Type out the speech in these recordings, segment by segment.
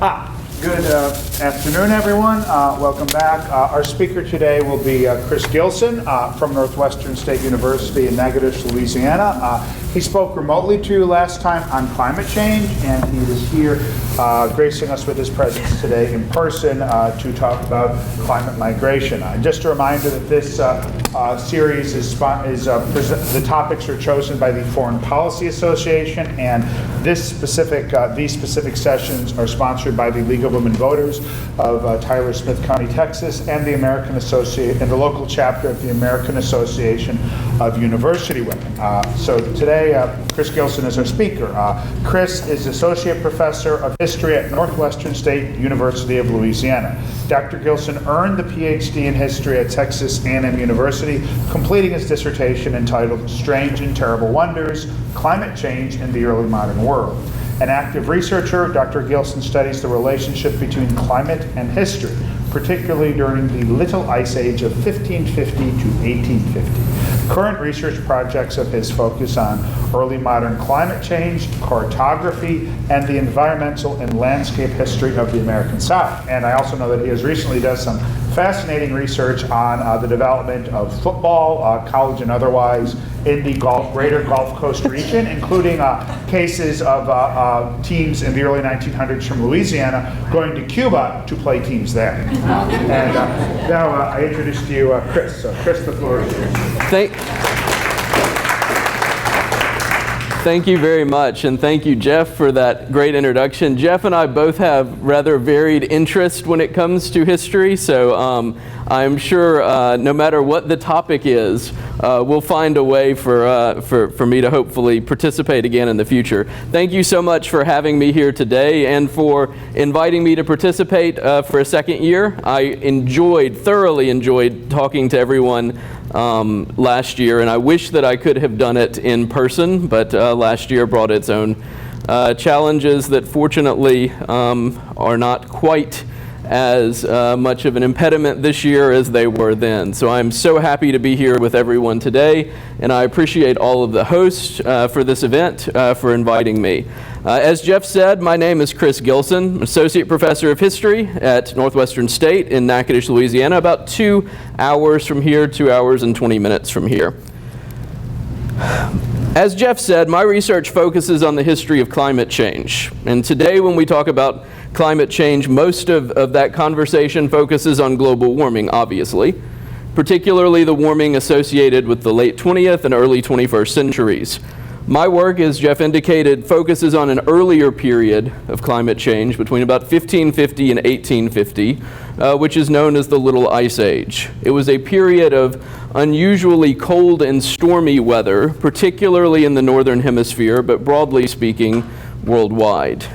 Good afternoon, everyone. Welcome back. Our speaker today will be Chris Gilson from Northwestern State University in Natchitoches, Louisiana. He spoke remotely to you last time on climate change, and he is here gracing us with his presence today in person to talk about climate migration. Just a reminder that this series the topics are chosen by the Foreign Policy Association, and these specific sessions are sponsored by the League of Women Voters of Tyler Smith County, Texas, and the and the local chapter of the American Association of University Women. So today, Chris Gilson is our speaker. Chris is Associate Professor of History at Northwestern State University of Louisiana. Dr. Gilson earned the PhD in History at Texas A&M University, completing his dissertation entitled Strange and Terrible Wonders, Climate Change in the Early Modern World. An active researcher, Dr. Gilson studies the relationship between climate and history, particularly during the Little Ice Age of 1550 to 1850. Current research projects of his focus on early modern climate change, cartography, and the environmental and landscape history of the American South. And I also know that he has recently done some fascinating research on the development of football, college and otherwise, in the greater Gulf Coast region, including cases of teams in the early 1900s from Louisiana going to Cuba to play teams there. And now I introduce to you Chris. So Chris, the floor is yours. Thank you very much, and thank you, Jeff, for that great introduction. Jeff and I both have rather varied interest when it comes to history, so I'm sure no matter what the topic is, we'll find a way for me to hopefully participate again in the future. Thank you so much for having me here today and for inviting me to participate for a second year. I thoroughly enjoyed talking to everyone last year, and I wish that I could have done it in person, but last year brought its own challenges that fortunately are not quite as much of an impediment this year as they were then. So I'm so happy to be here with everyone today, and I appreciate all of the hosts for this event for inviting me. As Jeff said, my name is Chris Gilson, Associate Professor of History at Northwestern State in Natchitoches, Louisiana, about 2 hours from here, 2 hours and 20 minutes from here. As Jeff said, my research focuses on the history of climate change. And today when we talk about climate change, most of that conversation focuses on global warming, obviously, particularly the warming associated with the late 20th and early 21st centuries. My work, as Jeff indicated, focuses on an earlier period of climate change between about 1550 and 1850, which is known as the Little Ice Age. It was a period of unusually cold and stormy weather, particularly in the northern hemisphere, but broadly speaking, worldwide.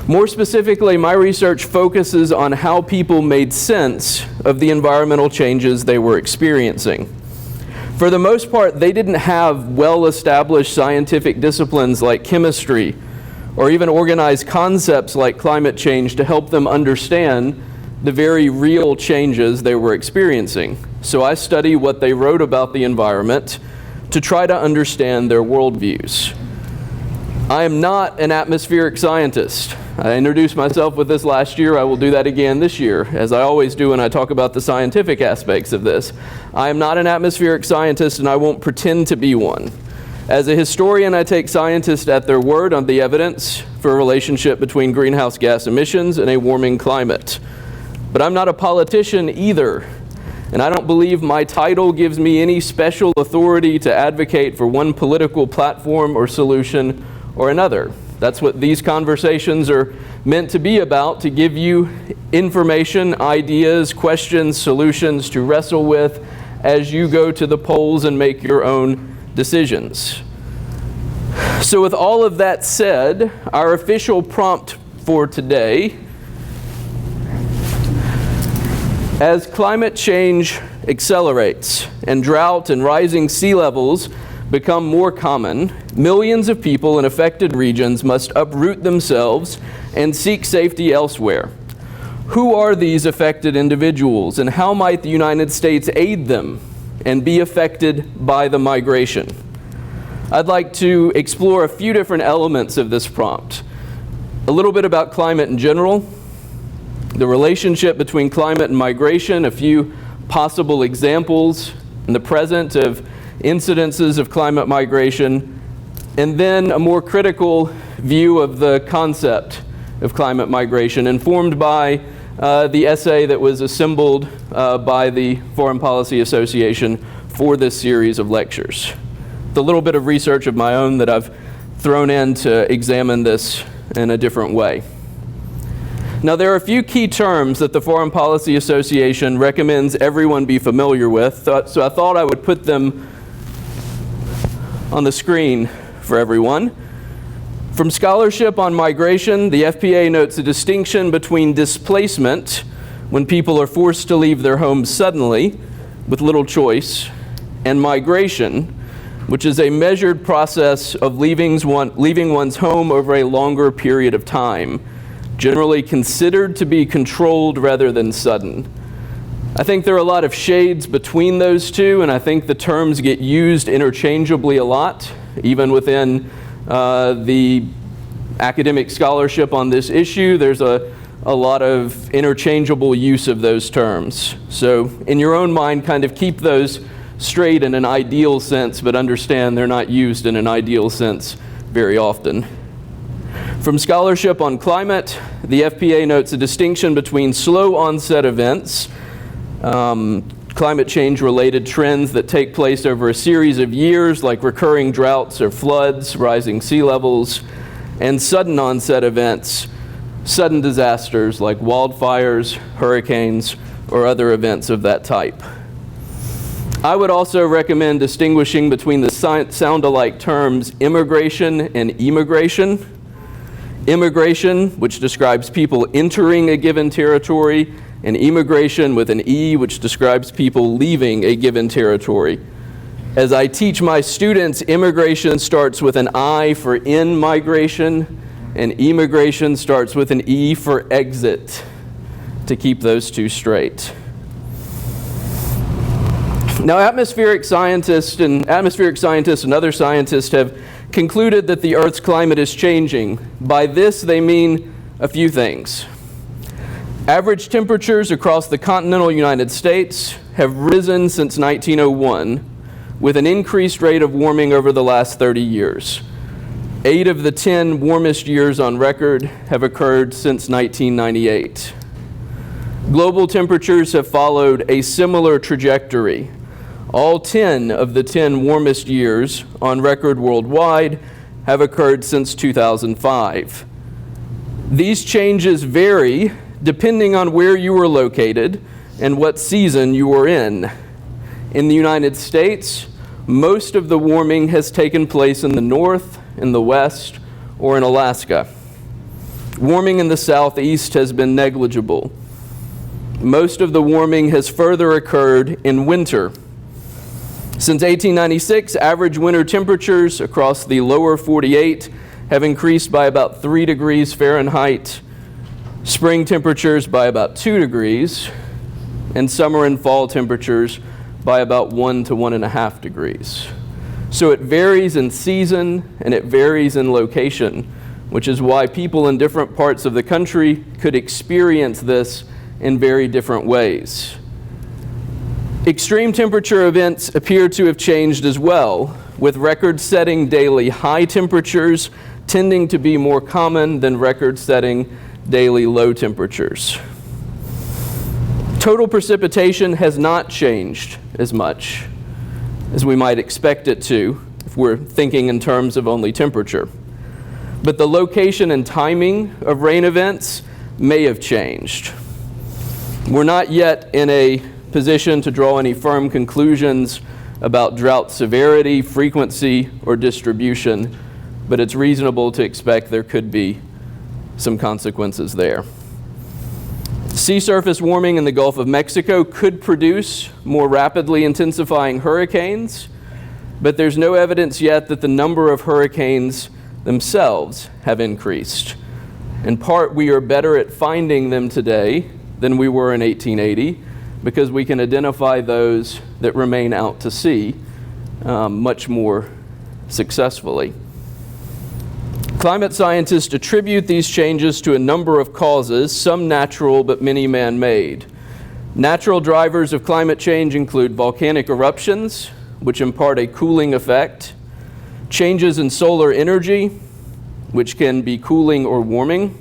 More specifically, my research focuses on how people made sense of the environmental changes they were experiencing. For the most part, they didn't have well-established scientific disciplines like chemistry or even organized concepts like climate change to help them understand the very real changes they were experiencing. So I study what they wrote about the environment to try to understand their worldviews. I am not an atmospheric scientist. I introduced myself with this last year. I will do that again this year, as I always do when I talk about the scientific aspects of this. I am not an atmospheric scientist, and I won't pretend to be one. As a historian, I take scientists at their word on the evidence for a relationship between greenhouse gas emissions and a warming climate. But I'm not a politician either, and I don't believe my title gives me any special authority to advocate for one political platform or solution or another. That's what these conversations are meant to be about, to give you information, ideas, questions, solutions to wrestle with as you go to the polls and make your own decisions. So with all of that said, our official prompt for today: as climate change accelerates and drought and rising sea levels become more common, millions of people in affected regions must uproot themselves and seek safety elsewhere. Who are these affected individuals, and how might the United States aid them and be affected by the migration? I'd like to explore a few different elements of this prompt. A little bit about climate in general, the relationship between climate and migration, a few possible examples in the present of incidences of climate migration, and then a more critical view of the concept of climate migration, informed by the essay that was assembled by the Foreign Policy Association for this series of lectures. The little bit of research of my own that I've thrown in to examine this in a different way. Now, there are a few key terms that the Foreign Policy Association recommends everyone be familiar with, so I thought I would put them on the screen for everyone. From scholarship on migration, the FPA notes a distinction between displacement, when people are forced to leave their homes suddenly with little choice, and migration, which is a measured process of leaving one's home over a longer period of time, generally considered to be controlled rather than sudden. I think there are a lot of shades between those two, and I think the terms get used interchangeably a lot, even within the academic scholarship on this issue. There's a lot of interchangeable use of those terms. So in your own mind, kind of keep those straight in an ideal sense, but understand they're not used in an ideal sense very often. From scholarship on climate, the FPA notes a distinction between slow onset events, climate change related trends that take place over a series of years, like recurring droughts or floods, rising sea levels, and sudden onset events, sudden disasters like wildfires, hurricanes, or other events of that type. I would also recommend distinguishing between the sound-alike terms immigration and emigration. Immigration, which describes people entering a given territory, and emigration with an E, which describes people leaving a given territory. As I teach my students, immigration starts with an I for in migration, and emigration starts with an E for exit, to keep those two straight. Now, atmospheric scientists and other scientists have concluded that the Earth's climate is changing. By this, they mean a few things. Average temperatures across the continental United States have risen since 1901, with an increased rate of warming over the last 30 years. 8 of the 10 warmest years on record have occurred since 1998. Global temperatures have followed a similar trajectory. All 10 of the 10 warmest years on record worldwide have occurred since 2005. These changes vary depending on where you are located and what season you are in. In the United States, most of the warming has taken place in the north, in the west, or in Alaska. Warming in the southeast has been negligible. Most of the warming has further occurred in winter. Since 1896, average winter temperatures across the lower 48 have increased by about 3 degrees Fahrenheit, spring temperatures by about 2 degrees, and summer and fall temperatures by about 1 to 1.5 degrees. So it varies in season and it varies in location, which is why people in different parts of the country could experience this in very different ways. Extreme temperature events appear to have changed as well, with record-setting daily high temperatures tending to be more common than record-setting daily low temperatures. Total precipitation has not changed as much as we might expect it to if we're thinking in terms of only temperature. But the location and timing of rain events may have changed. We're not yet in a position to draw any firm conclusions about drought severity, frequency, or distribution, but it's reasonable to expect there could be some consequences there. Sea surface warming in the Gulf of Mexico could produce more rapidly intensifying hurricanes, but there's no evidence yet that the number of hurricanes themselves have increased. In part, we are better at finding them today than we were in 1880 because we can identify those that remain out to sea much more successfully. Climate scientists attribute these changes to a number of causes, some natural but many man-made. Natural drivers of climate change include volcanic eruptions, which impart a cooling effect, changes in solar energy, which can be cooling or warming,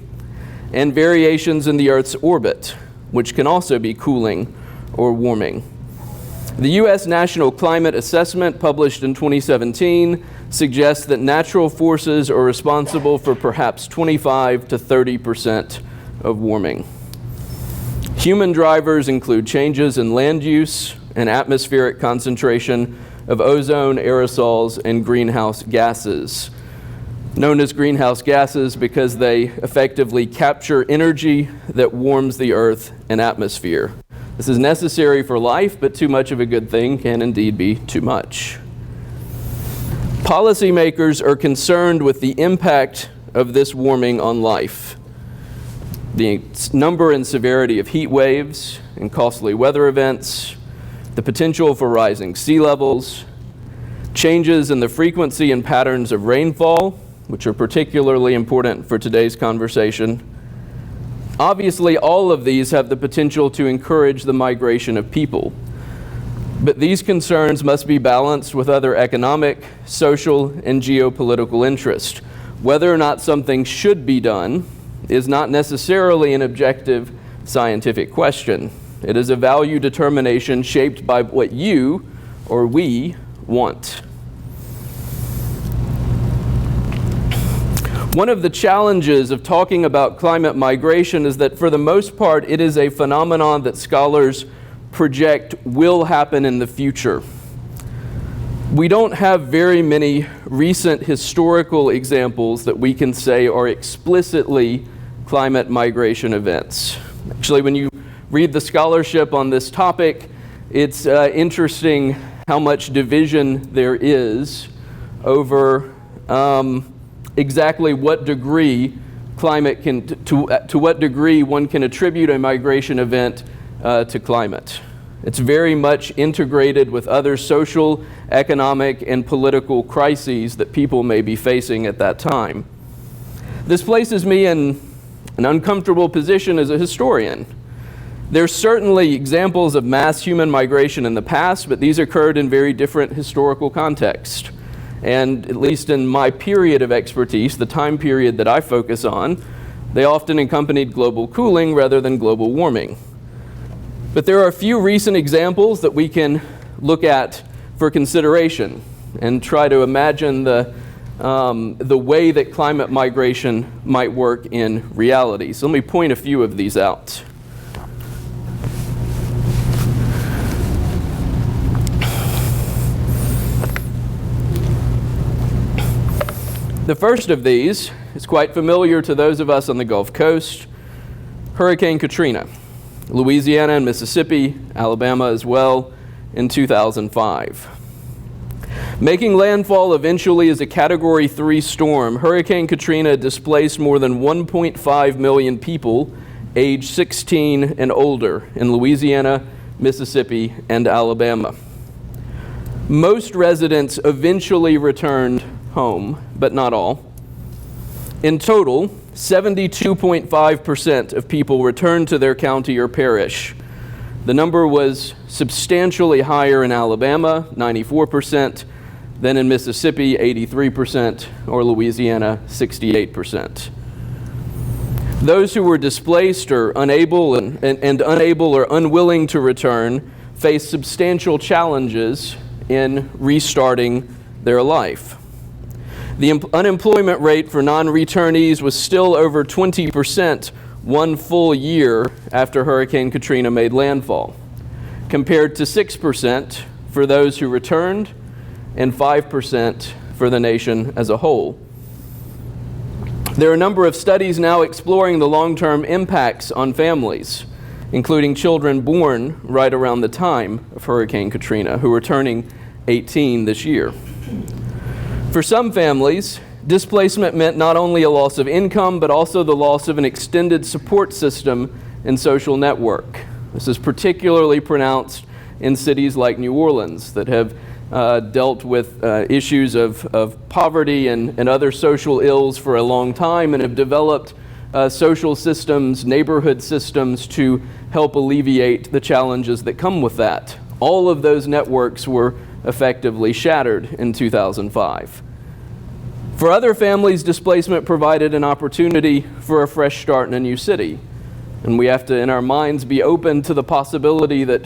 and variations in the Earth's orbit, which can also be cooling or warming. The U.S. National Climate Assessment, published in 2017, suggests that natural forces are responsible for perhaps 25 to 30% of warming. Human drivers include changes in land use and atmospheric concentration of ozone, aerosols, and greenhouse gases. Known as greenhouse gases because they effectively capture energy that warms the Earth and atmosphere. This is necessary for life, but too much of a good thing can indeed be too much. Policymakers are concerned with the impact of this warming on life. The number and severity of heat waves and costly weather events, the potential for rising sea levels, changes in the frequency and patterns of rainfall, which are particularly important for today's conversation. Obviously, all of these have the potential to encourage the migration of people. But these concerns must be balanced with other economic, social, and geopolitical interests. Whether or not something should be done is not necessarily an objective scientific question. It is a value determination shaped by what you or we want. One of the challenges of talking about climate migration is that for the most part it is a phenomenon that scholars project will happen in the future. We don't have very many recent historical examples that we can say are explicitly climate migration events. Actually, when you read the scholarship on this topic, it's interesting how much division there is over exactly what degree climate can, to what degree one can attribute a migration event to climate. It's very much integrated with other social, economic, and political crises that people may be facing at that time. This places me in an uncomfortable position as a historian. There's certainly examples of mass human migration in the past, but these occurred in very different historical contexts. And at least in my period of expertise, the time period that I focus on, they often accompanied global cooling rather than global warming. But there are a few recent examples that we can look at for consideration and try to imagine the way that climate migration might work in reality. So let me point a few of these out. The first of these is quite familiar to those of us on the Gulf Coast, Hurricane Katrina, Louisiana and Mississippi, Alabama as well, in 2005. Making landfall eventually as a Category 3 storm, Hurricane Katrina displaced more than 1.5 million people aged 16 and older in Louisiana, Mississippi, and Alabama. Most residents eventually returned home, but not all. In total, 72.5% of people returned to their county or parish. The number was substantially higher in Alabama, 94%, than in Mississippi, 83%, or Louisiana, 68%. Those who were displaced or unable and unable or unwilling to return faced substantial challenges in restarting their life. The unemployment rate for non-returnees was still over 20% one full year after Hurricane Katrina made landfall, compared to 6% for those who returned and 5% for the nation as a whole. There are a number of studies now exploring the long-term impacts on families, including children born right around the time of Hurricane Katrina, who are turning 18 this year. For some families, displacement meant not only a loss of income, but also the loss of an extended support system and social network. This is particularly pronounced in cities like New Orleans that have dealt with issues of poverty and other social ills for a long time and have developed social systems, neighborhood systems to help alleviate the challenges that come with that. All of those networks were effectively shattered in 2005. For other families, displacement provided an opportunity for a fresh start in a new city. And we have to, in our minds, be open to the possibility that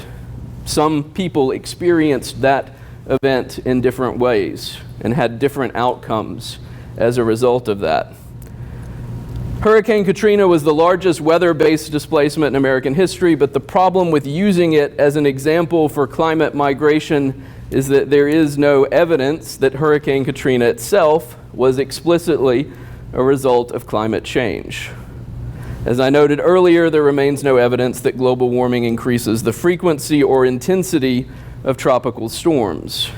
some people experienced that event in different ways and had different outcomes as a result of that. Hurricane Katrina was the largest weather-based displacement in American history, but the problem with using it as an example for climate migration is that there is no evidence that Hurricane Katrina itself was explicitly a result of climate change. As I noted earlier, there remains no evidence that global warming increases the frequency or intensity of tropical storms.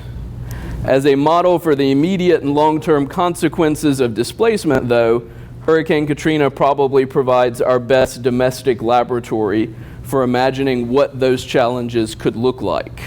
As a model for the immediate and long-term consequences of displacement, though, Hurricane Katrina probably provides our best domestic laboratory for imagining what those challenges could look like.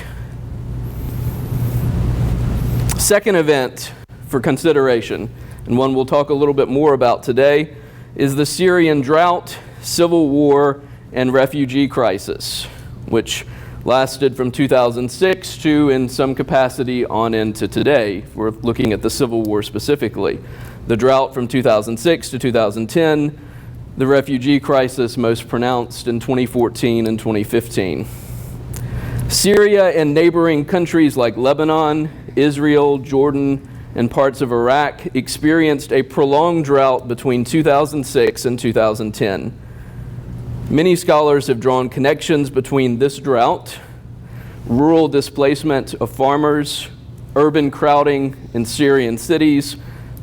Second event for consideration, and one we'll talk a little bit more about today, is the Syrian drought, civil war, and refugee crisis, which lasted from 2006 to, in some capacity, on into today. We're looking at the Civil War specifically. The drought from 2006 to 2010, the refugee crisis most pronounced in 2014 and 2015. Syria and neighboring countries like Lebanon, Israel, Jordan, and parts of Iraq experienced a prolonged drought between 2006 and 2010. Many scholars have drawn connections between this drought, rural displacement of farmers, urban crowding in Syrian cities,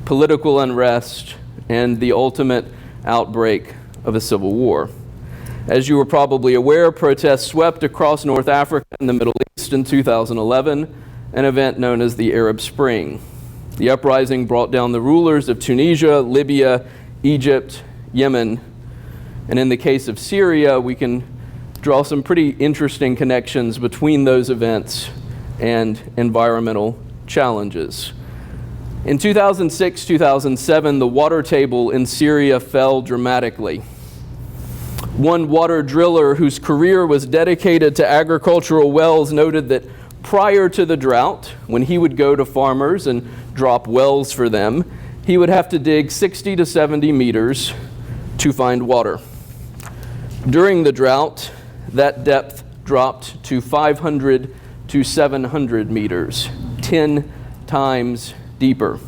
political unrest, and the ultimate outbreak of a civil war. As you are probably aware, protests swept across North Africa and the Middle East in 2011, an event known as the Arab Spring. The uprising brought down the rulers of Tunisia, Libya, Egypt, Yemen, and in the case of Syria, we can draw some pretty interesting connections between those events and environmental challenges. In 2006-2007, the water table in Syria fell dramatically. One water driller whose career was dedicated to agricultural wells noted that prior to the drought, when he would go to farmers and drop wells for them, he would have to dig 60 to 70 meters to find water. During the drought, that depth dropped to 500 to 700 meters, 10 times deeper.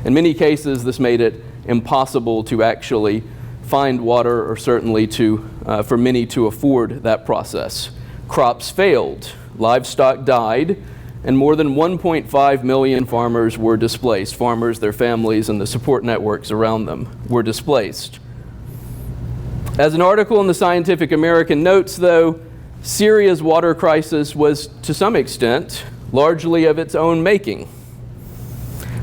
In many cases, this made it impossible to actually find water, or certainly for many to afford that process. Crops failed, livestock died, and more than 1.5 million farmers were displaced. Farmers, their families, and the support networks around them were displaced. As an article in the Scientific American notes, though, Syria's water crisis was, to some extent, largely of its own making.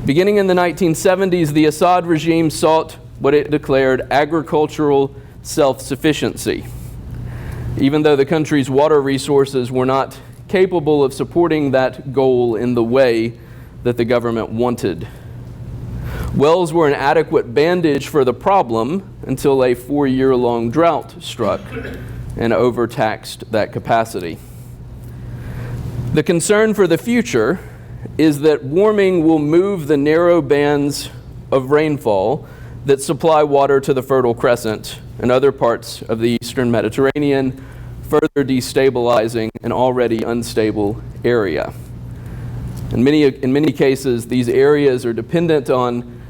Beginning in the 1970s, the Assad regime sought what it declared agricultural self-sufficiency, even though the country's water resources were not capable of supporting that goal in the way that the government wanted. Wells were an adequate bandage for the problem until a 4-year-long drought struck and overtaxed that capacity. The concern for the future is that warming will move the narrow bands of rainfall that supply water to the Fertile Crescent and other parts of the eastern Mediterranean, further destabilizing an already unstable area. In many cases, these areas are dependent on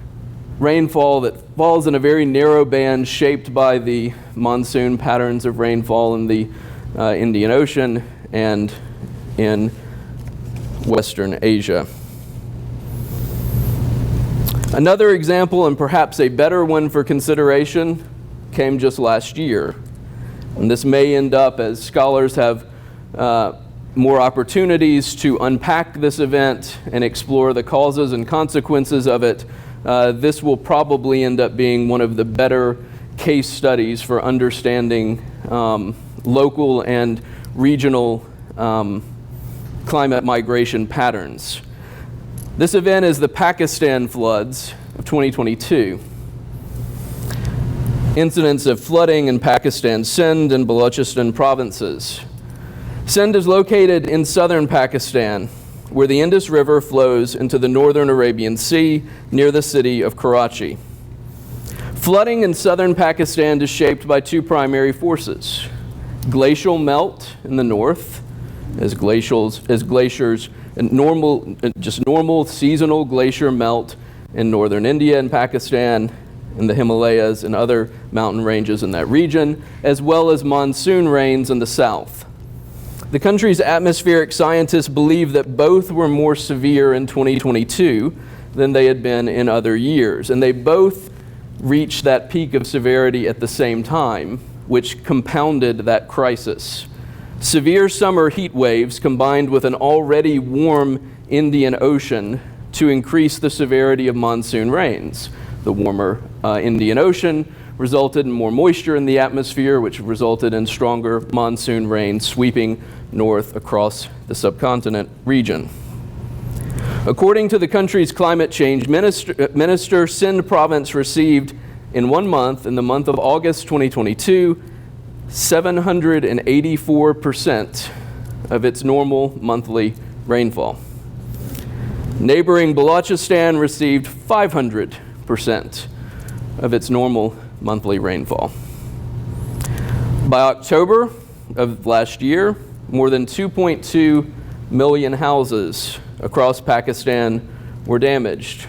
rainfall that falls in a very narrow band shaped by the monsoon patterns of rainfall in the Indian Ocean and in Western Asia. Another example, and perhaps a better one for consideration, came just last year. And this may end up, as scholars have more opportunities to unpack this event and explore the causes and consequences of it, this will probably end up being one of the better case studies for understanding local and regional climate migration patterns. This event is the Pakistan floods of 2022. Incidents of flooding in Pakistan's Sindh and Balochistan provinces. Sindh is located in southern Pakistan, where the Indus River flows into the northern Arabian Sea near the city of Karachi. Flooding in southern Pakistan is shaped by two primary forces: glacial melt in the north, as glaciers and normal seasonal glacier melt in northern India and Pakistan, in the Himalayas and other mountain ranges in that region, as well as monsoon rains in the south. The country's atmospheric scientists believe that both were more severe in 2022 than they had been in other years, and they both reached that peak of severity at the same time, which compounded that crisis. Severe summer heat waves combined with an already warm Indian Ocean to increase the severity of monsoon rains. The warmer Indian Ocean resulted in more moisture in the atmosphere, which resulted in stronger monsoon rains sweeping north across the subcontinent region. According to the country's climate change minister, Sindh province received in 1 month, in the month of August 2022, 784% of its normal monthly rainfall. Neighboring Balochistan received 500% of its normal monthly rainfall. By October of last year, more than 2.2 million houses across Pakistan were damaged.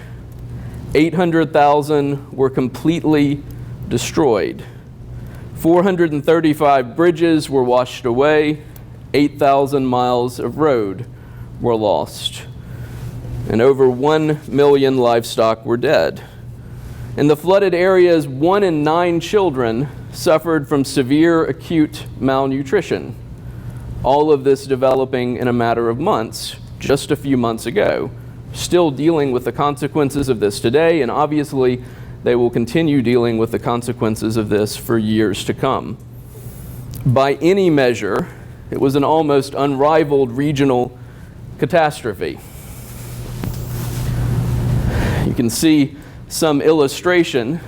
800,000 were completely destroyed. 435 bridges were washed away. 8,000 miles of road were lost. And over 1 million livestock were dead. In the flooded areas, 1 in 9 children suffered from severe acute malnutrition. All of this developing in a matter of months, just a few months ago. Still dealing with the consequences of this today, and obviously they will continue dealing with the consequences of this for years to come. By any measure, it was an almost unrivaled regional catastrophe. You can see some illustration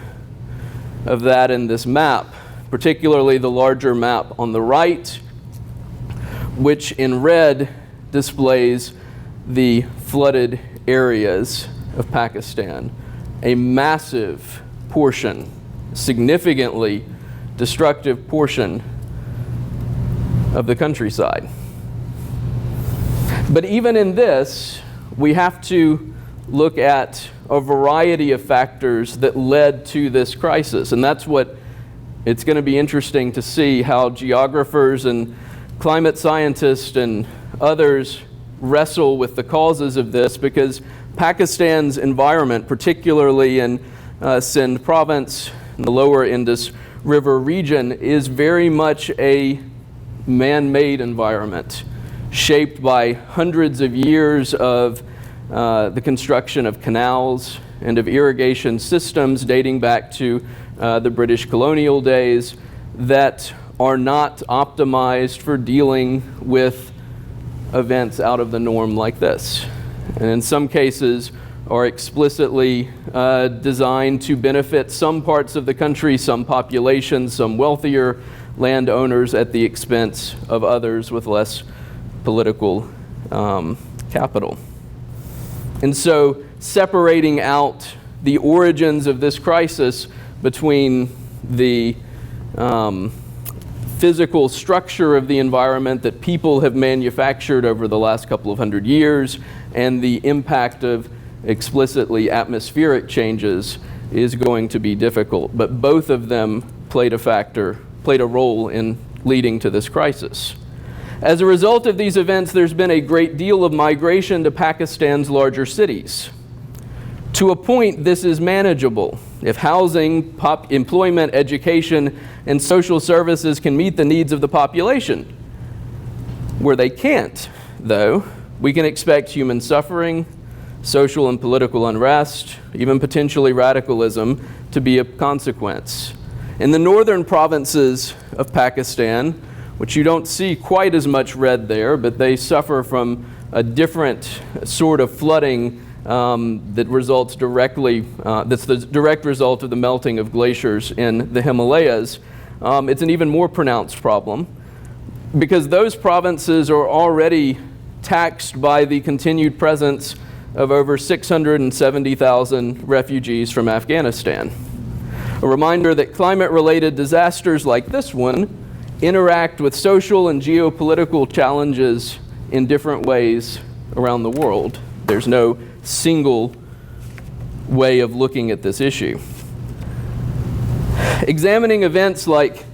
of that in this map, particularly the larger map on the right, which in red displays the flooded areas of Pakistan. A massive portion, significantly destructive portion of the countryside. But even in this, we have to look at a variety of factors that led to this crisis. And that's what it's going to be interesting to see how geographers and climate scientists and others wrestle with the causes of this, because Pakistan's environment, particularly in Sindh province, in the lower Indus River region, is very much a man-made environment, shaped by hundreds of years of the construction of canals and of irrigation systems dating back to the British colonial days that are not optimized for dealing with events out of the norm like this. And in some cases are explicitly designed to benefit some parts of the country, some populations, some wealthier landowners at the expense of others with less political capital. And so separating out the origins of this crisis between the physical structure of the environment that people have manufactured over the last couple of hundred years and the impact of explicitly atmospheric changes is going to be difficult. But both of them played a role in leading to this crisis. As a result of these events, there's been a great deal of migration to Pakistan's larger cities. To a point, this is manageable. If housing, employment, education, and social services can meet the needs of the population. Where they can't, though, we can expect human suffering, social and political unrest, even potentially radicalism to be a consequence. In the northern provinces of Pakistan, which you don't see quite as much red there, but they suffer from a different sort of flooding that results directly, that's the direct result of the melting of glaciers in the Himalayas, it's an even more pronounced problem because those provinces are already taxed by the continued presence of over 670,000 refugees from Afghanistan. A reminder that climate-related disasters like this one interact with social and geopolitical challenges in different ways around the world. There's no single way of looking at this issue. Examining events like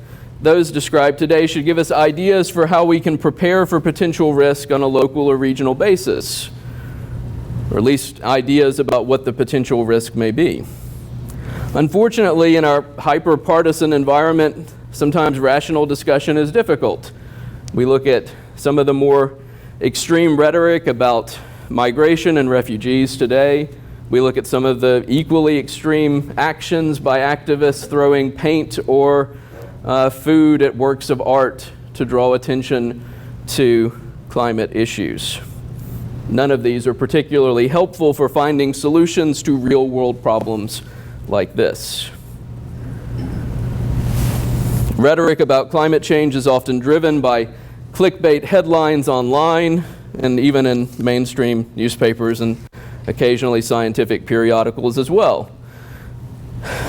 those described today should give us ideas for how we can prepare for potential risk on a local or regional basis, or at least ideas about what the potential risk may be. Unfortunately, in our hyper-partisan environment, sometimes rational discussion is difficult. We look at some of the more extreme rhetoric about migration and refugees today. We look at some of the equally extreme actions by activists throwing paint or food at works of art to draw attention to climate issues. None of these are particularly helpful for finding solutions to real-world problems like this. Rhetoric about climate change is often driven by clickbait headlines online and even in mainstream newspapers and occasionally scientific periodicals as well.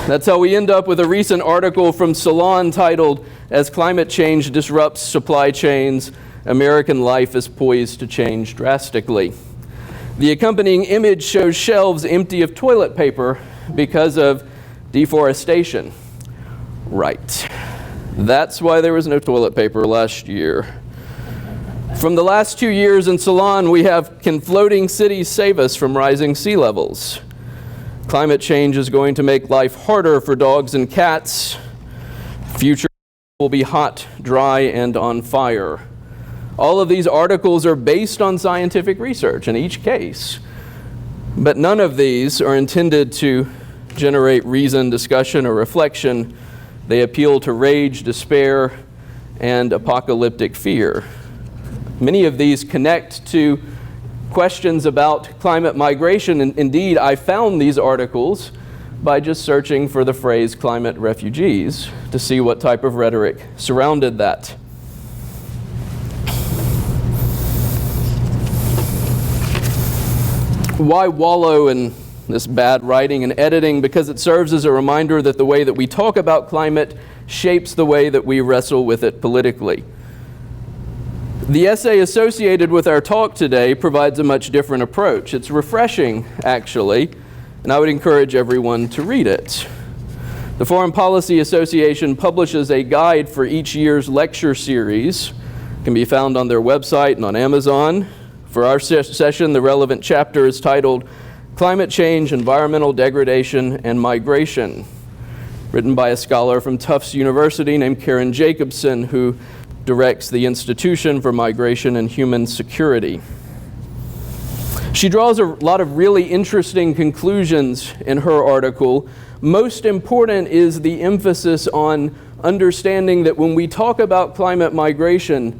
That's how we end up with a recent article from Salon titled, "As Climate Change Disrupts Supply Chains, American Life is Poised to Change Drastically." The accompanying image shows shelves empty of toilet paper because of deforestation. Right. That's why there was no toilet paper last year. From the last 2 years in Salon, we have "Can Floating Cities Save Us from Rising Sea Levels?" Climate change is going to make life harder for dogs and cats. Future will be hot, dry, and on fire. All of these articles are based on scientific research in each case, but none of these are intended to generate reasoned discussion or reflection. They appeal to rage, despair, and apocalyptic fear. Many of these connect to questions about climate migration, and indeed, I found these articles by just searching for the phrase climate refugees to see what type of rhetoric surrounded that. Why wallow in this bad writing and editing? Because it serves as a reminder that the way that we talk about climate shapes the way that we wrestle with it politically. The essay associated with our talk today provides a much different approach. It's refreshing, actually, and I would encourage everyone to read it. The Foreign Policy Association publishes a guide for each year's lecture series. It can be found on their website and on Amazon. For our session, the relevant chapter is titled "Climate Change, Environmental Degradation, and Migration," written by a scholar from Tufts University named Karen Jacobson, who directs the Institution for Migration and Human Security. She draws a lot of really interesting conclusions in her article. Most important is the emphasis on understanding that when we talk about climate migration,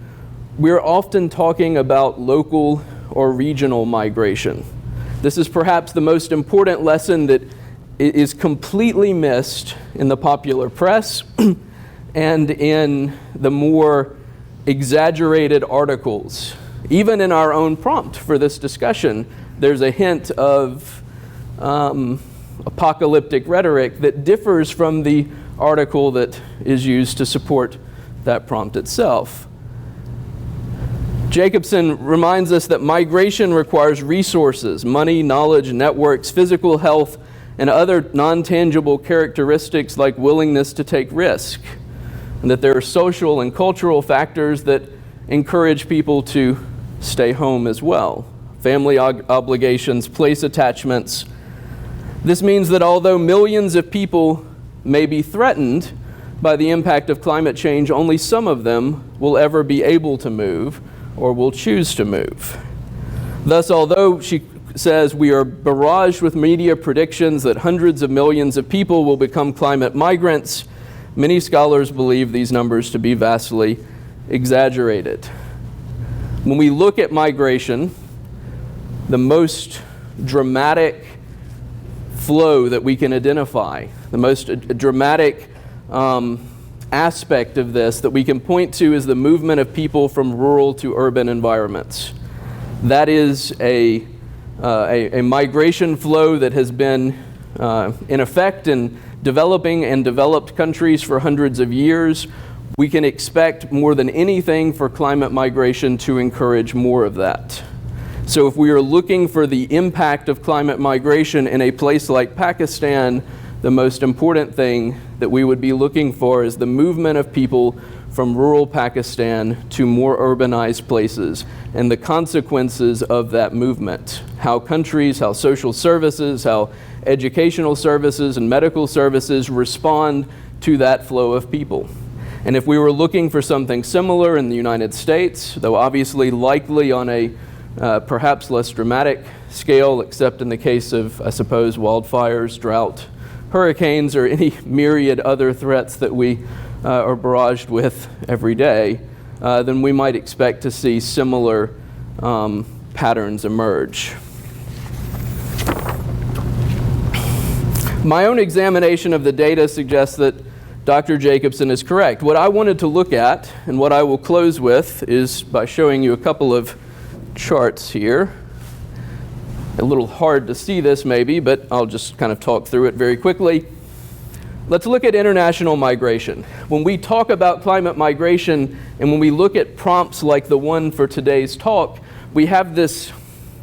we're often talking about local or regional migration. This is perhaps the most important lesson that is completely missed in the popular press and in the more exaggerated articles. Even in our own prompt for this discussion, there's a hint of apocalyptic rhetoric that differs from the article that is used to support that prompt itself. Jacobson reminds us that migration requires resources, money, knowledge, networks, physical health, and other non-tangible characteristics like willingness to take risk, and that there are social and cultural factors that encourage people to stay home as well. Family obligations, place attachments. This means that although millions of people may be threatened by the impact of climate change, only some of them will ever be able to move or will choose to move. Thus, although she says we are barraged with media predictions that hundreds of millions of people will become climate migrants, many scholars believe these numbers to be vastly exaggerated. When we look at migration, the most dramatic flow that we can identify, the most dramatic aspect of this that we can point to is the movement of people from rural to urban environments. That is a migration flow that has been in effect in developing and developed countries for hundreds of years. We can expect more than anything for climate migration to encourage more of that. So if we are looking for the impact of climate migration in a place like Pakistan, the most important thing that we would be looking for is the movement of people from rural Pakistan to more urbanized places and the consequences of that movement. How countries, how social services, how educational services and medical services respond to that flow of people. And if we were looking for something similar in the United States, though obviously likely on a perhaps less dramatic scale, except in the case of, I suppose, wildfires, drought, hurricanes, or any myriad other threats that we are barraged with every day, then we might expect to see similar patterns emerge. My own examination of the data suggests that Dr. Jacobson is correct. What I wanted to look at, and what I will close with, is by showing you a couple of charts here. A little hard to see this maybe, but I'll just kind of talk through it very quickly. Let's look at international migration. When we talk about climate migration and when we look at prompts like the one for today's talk, we have this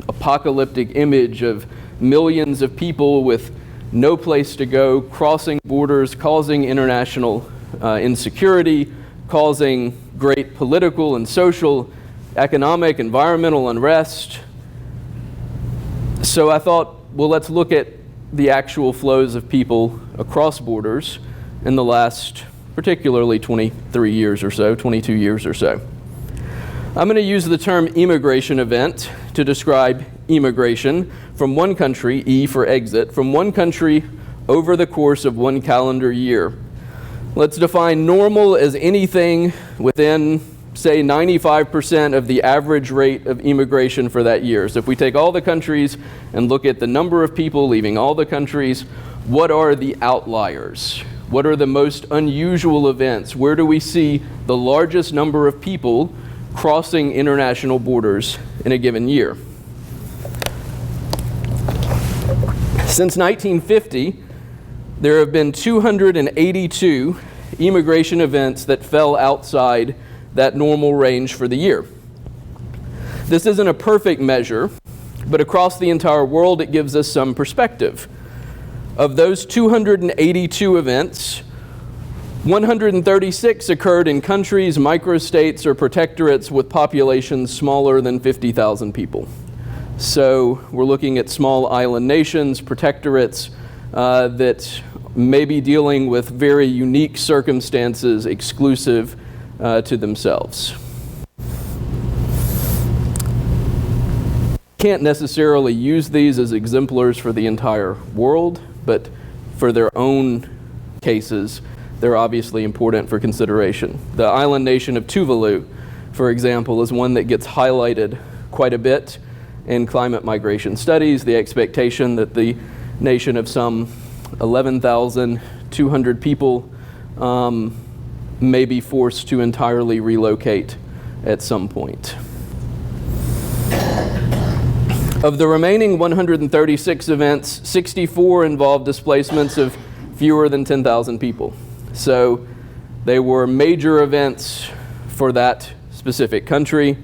apocalyptic image of millions of people with no place to go, crossing borders, causing international insecurity, causing great political and social, economic, environmental unrest. So I thought, well, let's look at the actual flows of people across borders in the last particularly 23 years or so, 22 years or so. I'm going to use the term immigration event to describe immigration from one country, E for exit, from one country over the course of one calendar year. Let's define normal as anything within, say, 95% of the average rate of immigration for that year. So if we take all the countries and look at the number of people leaving all the countries, what are the outliers? What are the most unusual events? Where do we see the largest number of people crossing international borders in a given year? Since 1950, there have been 282 immigration events that fell outside that normal range for the year. This isn't a perfect measure, but across the entire world it gives us some perspective. Of those 282 events, 136 occurred in countries, microstates, or protectorates with populations smaller than 50,000 people. So we're looking at small island nations, protectorates that may be dealing with very unique circumstances exclusive to themselves. Can't necessarily use these as exemplars for the entire world, but for their own cases, they're obviously important for consideration. The island nation of Tuvalu, for example, is one that gets highlighted quite a bit in climate migration studies. The expectation that the nation of some 11,200 people may be forced to entirely relocate at some point. Of the remaining 136 events, 64 involved displacements of fewer than 10,000 people. So they were major events for that specific country,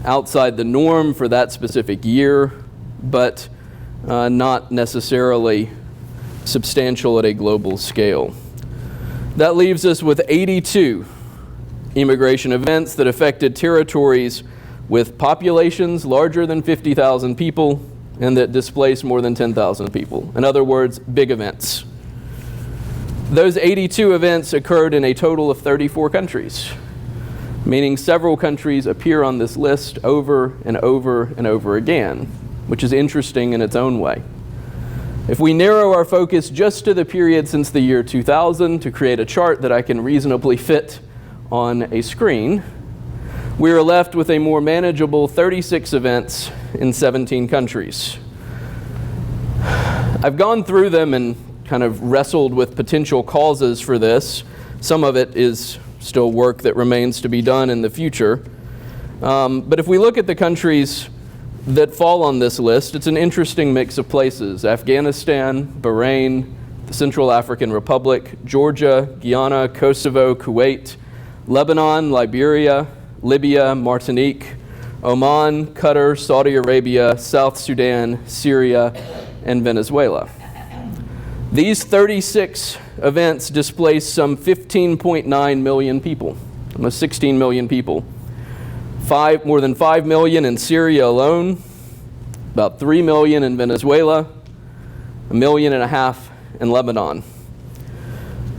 outside the norm for that specific year, but not necessarily substantial at a global scale. That leaves us with 82 immigration events that affected territories with populations larger than 50,000 people and that displaced more than 10,000 people. In other words, big events. Those 82 events occurred in a total of 34 countries, meaning several countries appear on this list over and over and over again, which is interesting in its own way. If we narrow our focus just to the period since the year 2000 to create a chart that I can reasonably fit on a screen, we are left with a more manageable 36 events in 17 countries. I've gone through them and kind of wrestled with potential causes for this. Some of it is still work that remains to be done in the future. But if we look at the countries that fall on this list, it's an interesting mix of places. Afghanistan, Bahrain, the Central African Republic, Georgia, Guyana, Kosovo, Kuwait, Lebanon, Liberia, Libya, Martinique, Oman, Qatar, Saudi Arabia, South Sudan, Syria, and Venezuela. These 36 events displaced some 15.9 million people, almost 16 million people. More than 5 million in Syria alone, about 3 million in Venezuela, 1.5 million in Lebanon.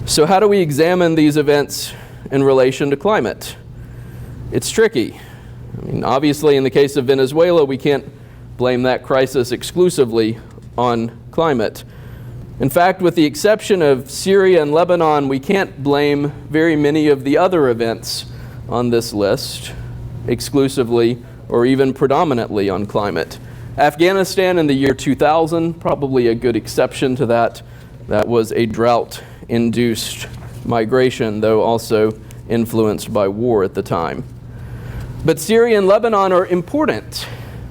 So how do we examine these events in relation to climate? It's tricky. I mean, obviously, in the case of Venezuela, we can't blame that crisis exclusively on climate. In fact, with the exception of Syria and Lebanon, we can't blame very many of the other events on this list exclusively or even predominantly on climate. Afghanistan in the year 2000, probably a good exception to that. That was a drought-induced migration, though also influenced by war at the time. But Syria and Lebanon are important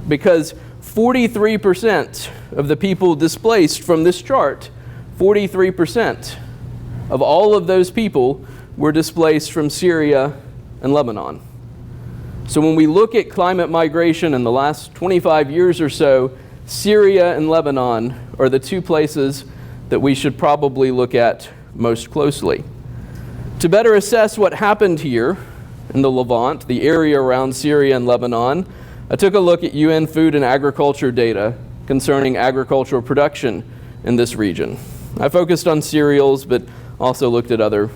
because 43% of the people displaced from this chart, 43% of all of those people were displaced from Syria and Lebanon. So when we look at climate migration in the last 25 years or so, Syria and Lebanon are the two places that we should probably look at most closely. To better assess what happened here in the Levant, the area around Syria and Lebanon, I took a look at UN Food and Agriculture data concerning agricultural production in this region. I focused on cereals, but also looked at other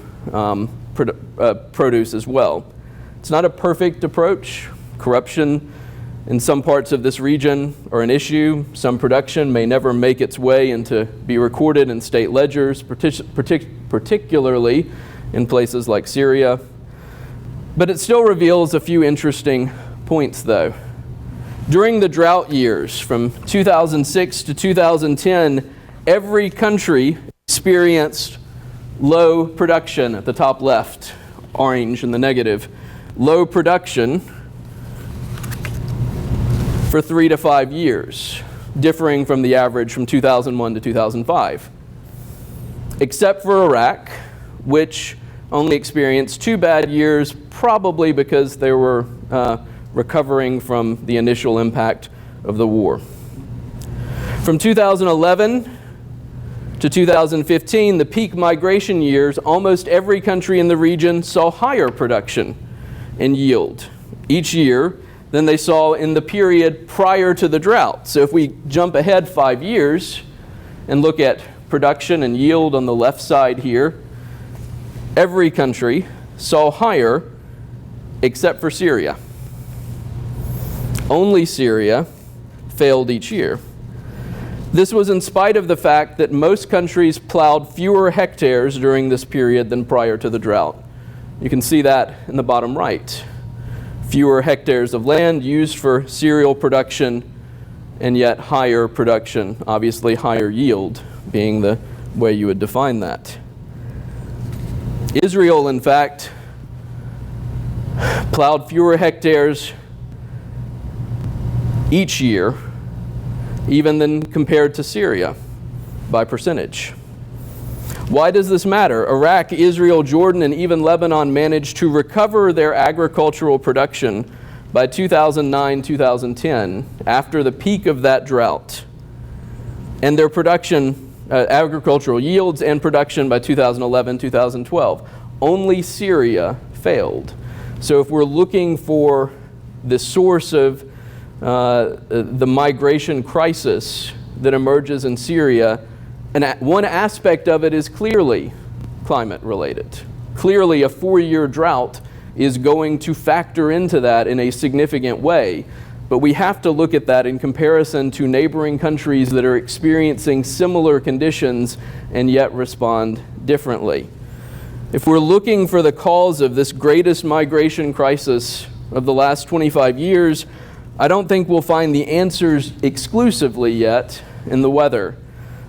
produce as well. It's not a perfect approach. Corruption in some parts of this region are an issue. Some production may never make its way into be recorded in state ledgers, particularly in places like Syria. But it still reveals a few interesting points, though. During the drought years, from 2006 to 2010, every country experienced low production at the top left, orange in the negative. Low production for 3 to 5 years, differing from the average from 2001 to 2005. Except for Iraq, which only experienced 2 bad years, probably because they were recovering from the initial impact of the war. From 2011 to 2015, the peak migration years, almost every country in the region saw higher production and yield each year than they saw in the period prior to the drought. So if we jump ahead 5 years and look at production and yield on the left side here, every country saw higher except for Syria. Only Syria failed each year. This was in spite of the fact that most countries plowed fewer hectares during this period than prior to the drought. You can see that in the bottom right. Fewer hectares of land used for cereal production, and yet higher production, obviously higher yield being the way you would define that. Israel, in fact, plowed fewer hectares each year, even than compared to Syria by percentage. Why does this matter? Iraq, Israel, Jordan, and even Lebanon managed to recover their agricultural production by 2009-2010, after the peak of that drought. And their production, agricultural yields and production by 2011-2012. Only Syria failed. So if we're looking for the source of the migration crisis that emerges in Syria, and one aspect of it is clearly climate related. Clearly a 4-year drought is going to factor into that in a significant way. But we have to look at that in comparison to neighboring countries that are experiencing similar conditions and yet respond differently. If we're looking for the cause of this greatest migration crisis of the last 25 years, I don't think we'll find the answers exclusively yet in the weather.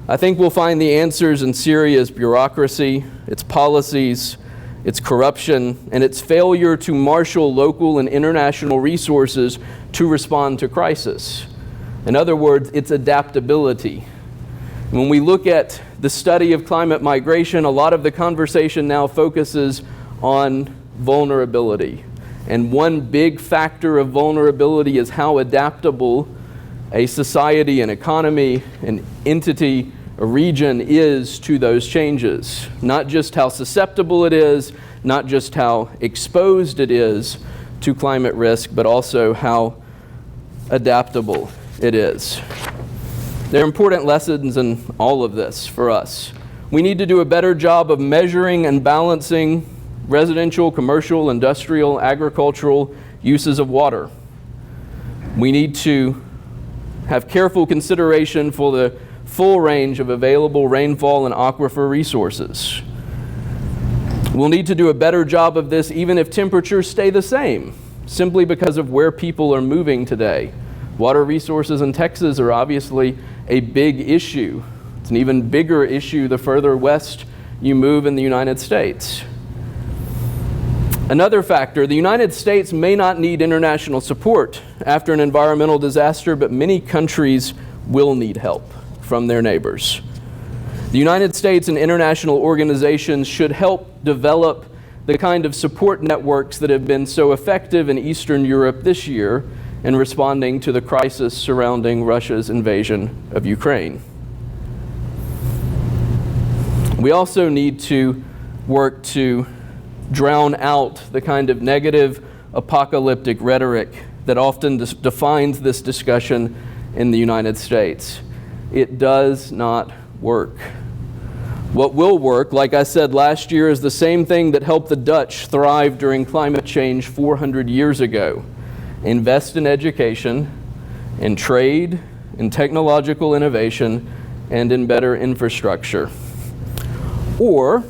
I think we'll find the answers in Syria's bureaucracy, its policies, its corruption, and its failure to marshal local and international resources to respond to crisis. In other words, its adaptability. When we look at the study of climate migration, a lot of the conversation now focuses on vulnerability. And one big factor of vulnerability is how adaptable a society, an economy, an entity, a region is to those changes. Not just how susceptible it is, not just how exposed it is to climate risk, but also how adaptable it is. There are important lessons in all of this for us. We need to do a better job of measuring and balancing residential, commercial, industrial, agricultural uses of water. We need to have careful consideration for the full range of available rainfall and aquifer resources. We'll need to do a better job of this even if temperatures stay the same, simply because of where people are moving today. Water resources in Texas are obviously a big issue. It's an even bigger issue the further west you move in the United States. Another factor, the United States may not need international support after an environmental disaster, but many countries will need help from their neighbors. The United States and international organizations should help develop the kind of support networks that have been so effective in Eastern Europe this year in responding to the crisis surrounding Russia's invasion of Ukraine. We also need to work to drown out the kind of negative apocalyptic rhetoric that often defines this discussion in the United States. It does not work. What will work, like I said last year, is the same thing that helped the Dutch thrive during climate change 400 years ago. Invest in education, in trade, in technological innovation, and in better infrastructure. Or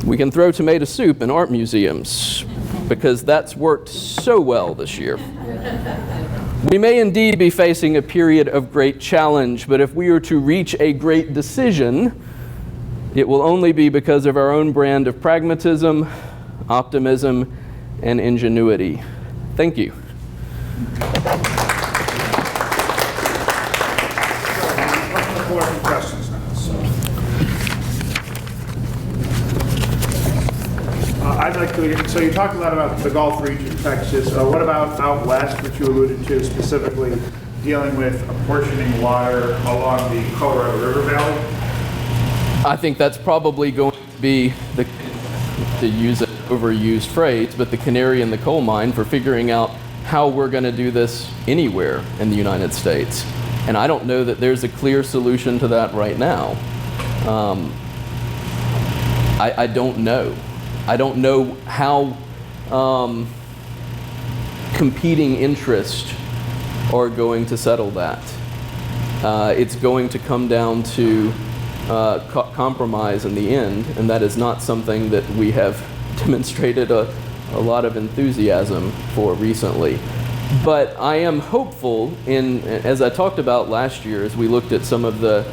we can throw tomato soup in art museums, because that's worked so well this year. We may indeed be facing a period of great challenge, but if we are to reach a great decision, it will only be because of our own brand of pragmatism, optimism, and ingenuity. Thank you. Open the floor for questions now. I'd like to, so you talked a lot about the Gulf region, Texas. What about out west, which you alluded to, specifically dealing with apportioning water along the Colorado River Valley? I think that's probably going to be, to use an overused phrase, but the canary in the coal mine for figuring out how we're going to do this anywhere in the United States. And I don't know that there's a clear solution to that right now. I don't know. I don't know how competing interests are going to settle that. It's going to come down to compromise in the end, and that is not something that we have demonstrated a lot of enthusiasm for recently. But I am hopeful as I talked about last year, as we looked at some of the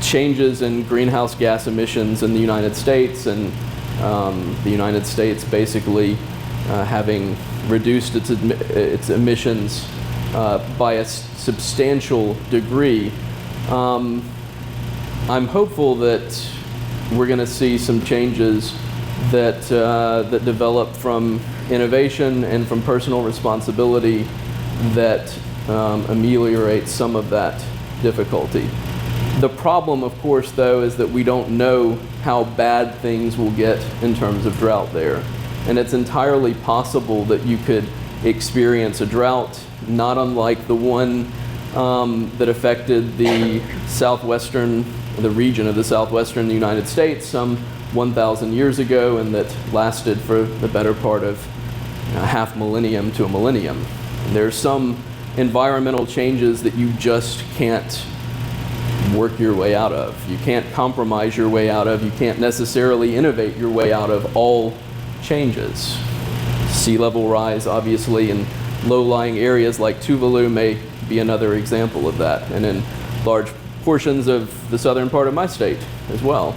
changes in greenhouse gas emissions in the United States, and the United States basically having reduced its emissions by a substantial degree. I'm hopeful that we're going to see some changes that develop from innovation and from personal responsibility that ameliorate some of that difficulty. The problem, of course, though, is that we don't know how bad things will get in terms of drought there. And it's entirely possible that you could experience a drought not unlike the one that affected the region of the southwestern United States some 1,000 years ago, and that lasted for the better part of half millennium to a millennium. And there are some environmental changes that you just can't work your way out of. You can't compromise your way out of. You can't necessarily innovate your way out of all changes. sea level rise, obviously, in low-lying areas like Tuvalu may be another example of that, and in large portions of the southern part of my state as well.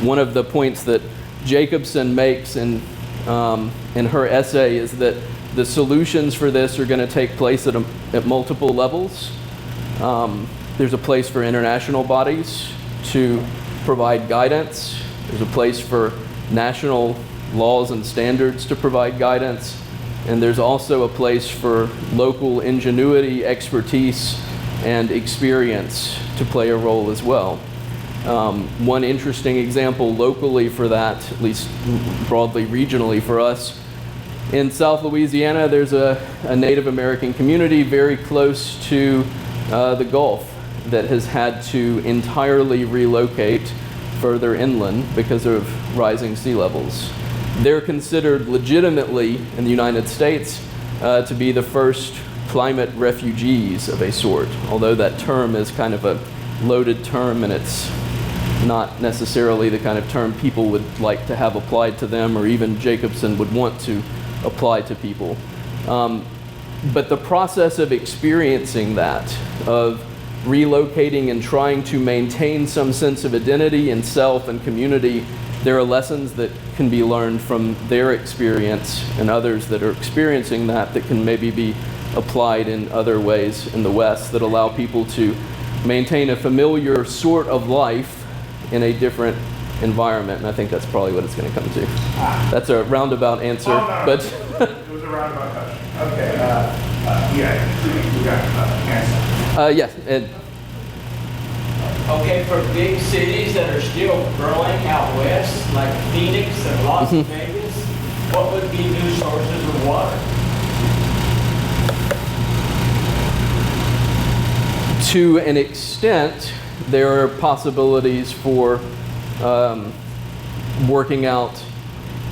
One of the points that Jacobson makes in her essay is that the solutions for this are going to take place at multiple levels. There's a place for international bodies to provide guidance. There's a place for national laws and standards to provide guidance. And there's also a place for local ingenuity, expertise, and experience to play a role as well. One interesting example locally for that, at least broadly regionally for us, in South Louisiana, there's a Native American community very close to the Gulf that has had to entirely relocate further inland because of rising sea levels. They're considered legitimately in the United States to be the first climate refugees of a sort, although that term is kind of a loaded term and it's not necessarily the kind of term people would like to have applied to them, or even Jacobson would want to apply to people. But the process of experiencing that, of relocating and trying to maintain some sense of identity and self and community, there are lessons that can be learned from their experience and others that are experiencing that can maybe be applied in other ways in the West that allow people to maintain a familiar sort of life in a different environment. And I think that's probably what it's going to come to. That's a roundabout answer, but It was a roundabout question. Okay, we got answer. yes, and Okay, for big cities that are still growing out west, like Phoenix and Las Vegas, what would be new sources of water? to an extent, there are possibilities for working out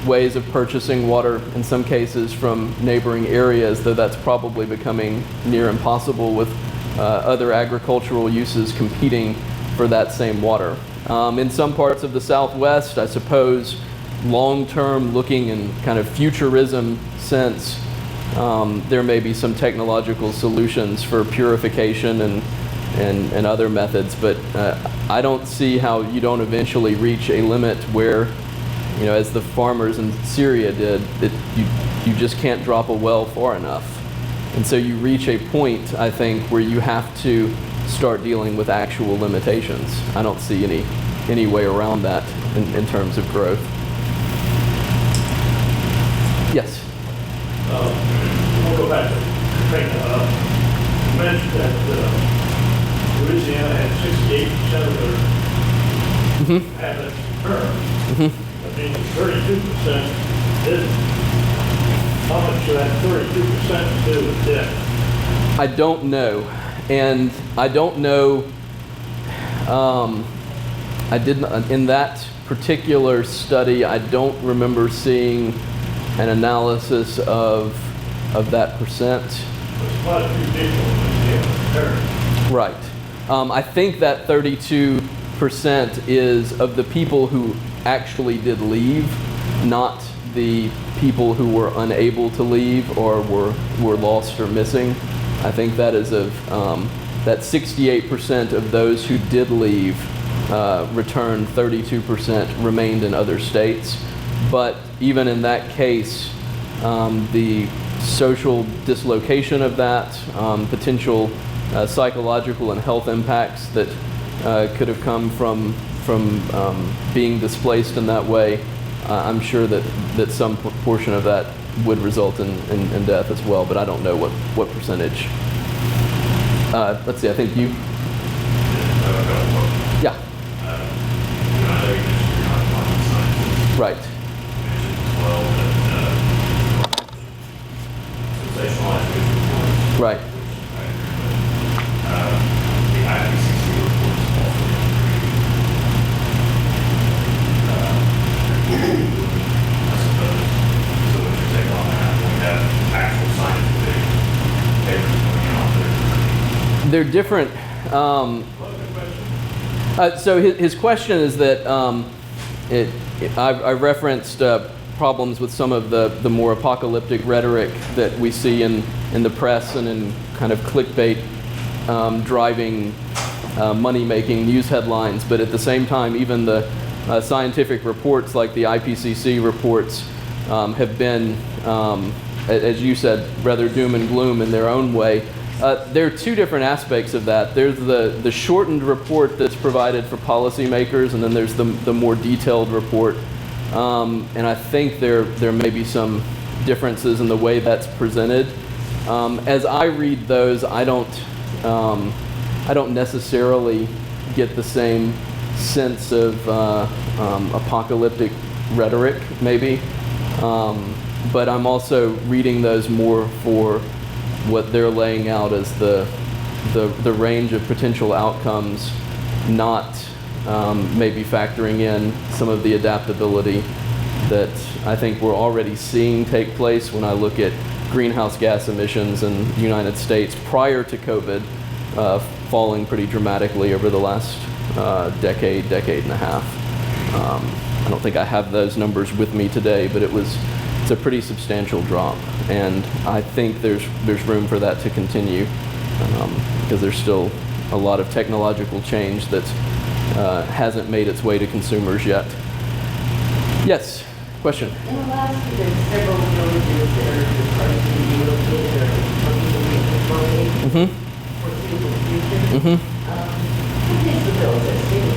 ways of purchasing water in some cases from neighboring areas, though that's probably becoming near impossible with other agricultural uses competing for that same water. In some parts of the Southwest, I suppose, long-term looking in kind of futurism sense, there may be some technological solutions for purification and other methods, but I don't see how you don't eventually reach a limit where, you know, as the farmers in Syria did, that you just can't drop a well far enough. And so you reach a point, I think, where you have to start dealing with actual limitations. I don't see any way around that in terms of growth. Yes? We'll go back to you mentioned that Louisiana had 68% of their inhabitants term. That means 32% didn't. How much of that 32% do with debt? I don't know. And I don't know, I didn't, in that particular study, I don't remember seeing an analysis of that percent. There's quite a few people in Louisiana term. Right. I think that 32% is of the people who actually did leave, not the people who were unable to leave or were lost or missing. I think that is of that 68% of those who did leave returned, 32% remained in other states. But even in that case, the social dislocation of that, potential psychological and health impacts that could have come from being displaced in that way, I'm sure that some portion of that would result in death as well, but I don't know what percentage. Let's see, I think you. Yeah. Right. Right. They're different. So his question is that I referenced problems with some of the more apocalyptic rhetoric that we see in the press and in kind of clickbait driving money-making news headlines. But at the same time, even the scientific reports like the IPCC reports have been, as you said, rather doom and gloom in their own way. There are two different aspects of that. There's the shortened report that's provided for policymakers, and then there's the more detailed report. And I think there may be some differences in the way that's presented. As I read those, I don't necessarily get the same sense of apocalyptic rhetoric, maybe. But I'm also reading those more for what they're laying out as the range of potential outcomes, not maybe factoring in some of the adaptability that I think we're already seeing take place when I look at greenhouse gas emissions in the United States prior to COVID falling pretty dramatically over the last decade and a half. I don't think I have those numbers with me today, but it's a pretty substantial drop, and I think there's room for that to continue because there's still a lot of technological change that hasn't made its way to consumers yet. Yes, question? In the last year, there's several villages that are starting to be relocated or looking to relocate for foreseeable future. What is the bill that's being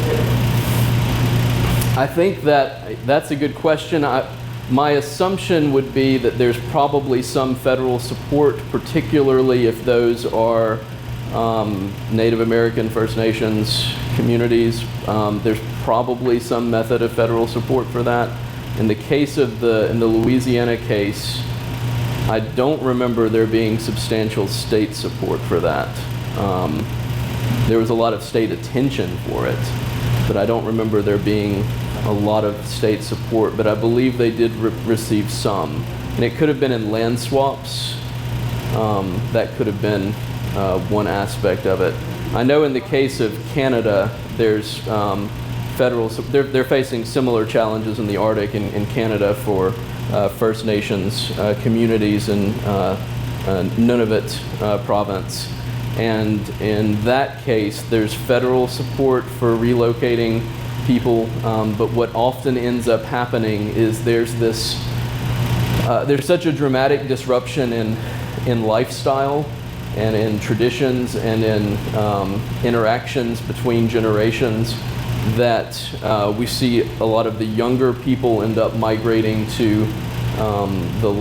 I think that's a good question. My assumption would be that there's probably some federal support, particularly if those are Native American, First Nations communities. There's probably some method of federal support for that. In the case of in the Louisiana case, I don't remember there being substantial state support for that. There was a lot of state attention for it, but I don't remember there being a lot of state support, but I believe they did receive some. And it could have been in land swaps. That could have been one aspect of it. I know in the case of Canada, there's federal, they're facing similar challenges in the Arctic in Canada for First Nations communities in Nunavut province. And in that case, there's federal support for relocating people, but what often ends up happening is there's such a dramatic disruption in lifestyle and in traditions and in interactions between generations that we see a lot of the younger people end up migrating to the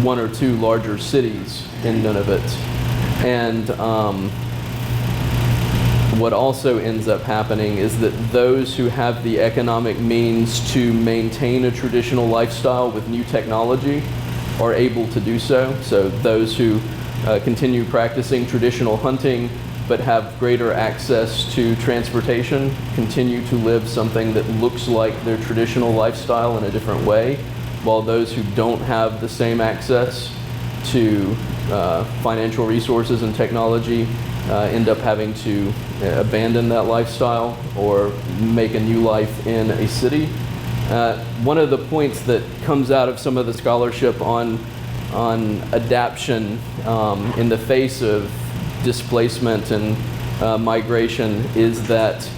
one or two larger cities in Nunavut. And what also ends up happening is that those who have the economic means to maintain a traditional lifestyle with new technology are able to do so. So those who continue practicing traditional hunting but have greater access to transportation continue to live something that looks like their traditional lifestyle in a different way, while those who don't have the same access to financial resources and technology end up having to abandon that lifestyle or make a new life in a city. One of the points that comes out of some of the scholarship on adaptation in the face of displacement and migration is that